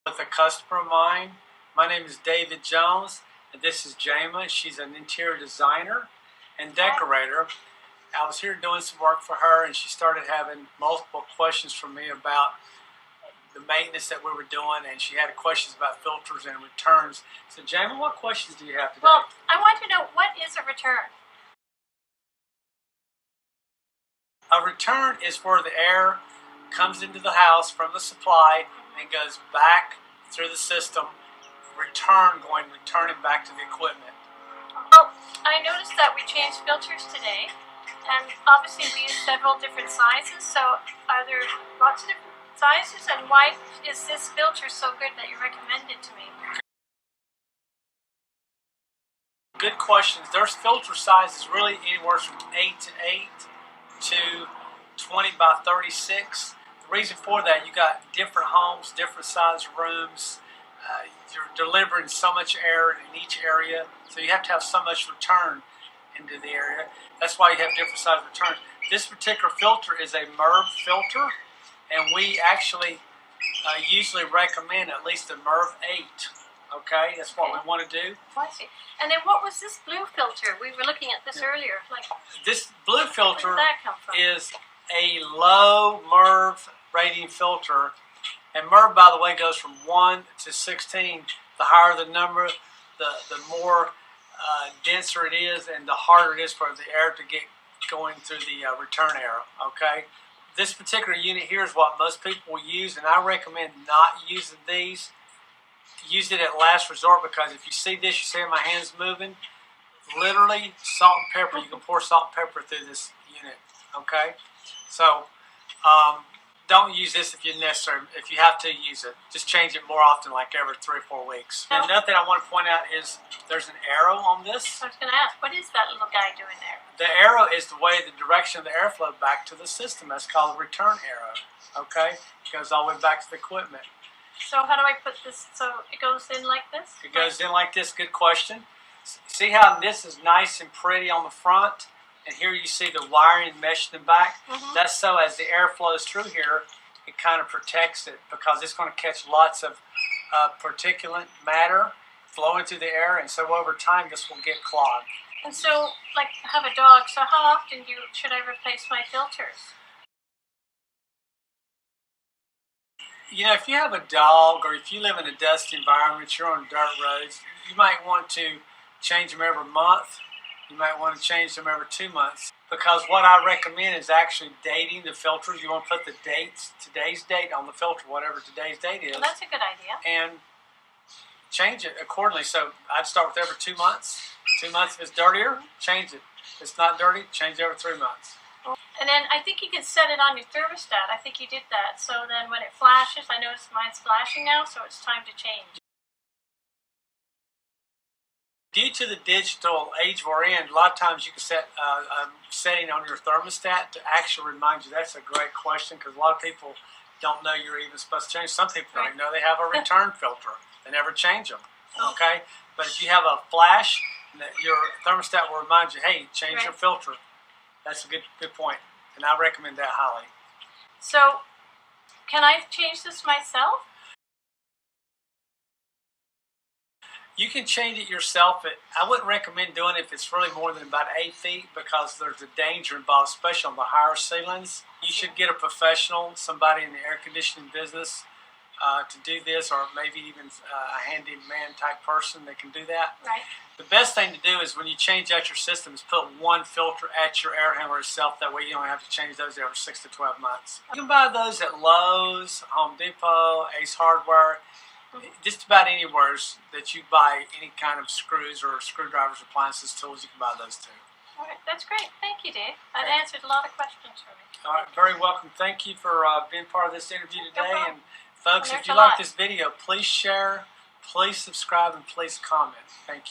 With a customer of mine. My name is David Jones, and this is Jama. She's an interior designer and decorator. I was here doing some work for her, and she started having multiple questions from me about the maintenance that we were doing, and she had questions about filters and returns. So, Jama, what questions do you have today? Well, I want to know, what is a return? A return is where the air comes into the house from the supply and goes back through the system, returning back to the equipment. Well, I noticed that we changed filters today, and obviously we use several different sizes, so are there lots of different sizes, and why is this filter so good that you recommend it to me? Good questions. There's filter sizes really anywhere from 8 to 8 to 20 by 36. The reason for that, you got different homes, different size rooms. You're delivering so much air in each area, so you have to have so much return into the area. That's why you have different size returns. This particular filter is a MERV filter, and we actually usually recommend at least a MERV 8. Okay, that's what we want to do. Oh, I see. And then what was this blue filter? We were looking at this earlier. This blue filter where did that come from? Is a low MERV rating filter. And MERV, by the way, goes from 1 to 16. The higher the number, the more denser it is, and the harder it is for the air to get going through the return air. Okay, this particular unit here is what most people will use, and I recommend not using these. Use it at last resort, because if you see this, you see my hands moving. Literally, salt and pepper. You can pour salt and pepper through this unit. Okay, so. Don't use this if you're necessary. If you have to use it, just change it more often, like every 3 or 4 weeks. And another thing I want to point out is there's an arrow on this. I was going to ask, what is that little guy doing there? The arrow is the direction of the airflow back to the system. That's called a return arrow. Okay, it goes all the way back to the equipment. So how do I put this so it goes in like this? It goes in like this. Good question. See how this is nice and pretty on the front? And here you see the wiring meshed in the back. That's so as the air flows through here, it kind of protects it, because it's going to catch lots of particulate matter flowing through the air, and so over time this will get clogged. And so, like, I have a dog, so how often should I replace my filters? You know, if you have a dog, or if you live in a dusty environment, you're on dirt roads, you might want to change them every month. You might want to change them every 2 months, because what I recommend is actually dating the filters. You want to put the dates, today's date on the filter, whatever today's date is. Well, that's a good idea. And change it accordingly. So I'd start with every 2 months. 2 months, if it's dirtier, change it. If it's not dirty, change it every 3 months. And then I think you can set it on your thermostat. I think you did that. So then when it flashes, I notice mine's flashing now, so it's time to change. Due to the digital age we're in, a lot of times you can set a setting on your thermostat to actually remind you. That's a great question, because a lot of people don't know you're even supposed to change. Some people don't even know they have a return filter. They never change them. Okay? But if you have a flash, your thermostat will remind you, hey, change your filter. That's a good point, and I recommend that highly. So, can I change this myself? You can change it yourself, but I wouldn't recommend doing it if it's really more than about 8 feet, because there's a danger involved, especially on the higher ceilings. You should get a professional, somebody in the air conditioning business, to do this, or maybe even a handyman type person that can do that. Right. The best thing to do is, when you change out your system, is put one filter at your air handler itself. That way you don't have to change those every 6 to 12 months. You can buy those at Lowe's, Home Depot, Ace Hardware. Just about anywhere that you buy any kind of screws or screwdrivers, appliances, tools, you can buy those too. All right, that's great. Thank you, Dave. That answered a lot of questions for me. All right, very welcome. Thank you for being part of this interview today. No and folks, if you like this video, please share, please subscribe, and please comment. Thank you.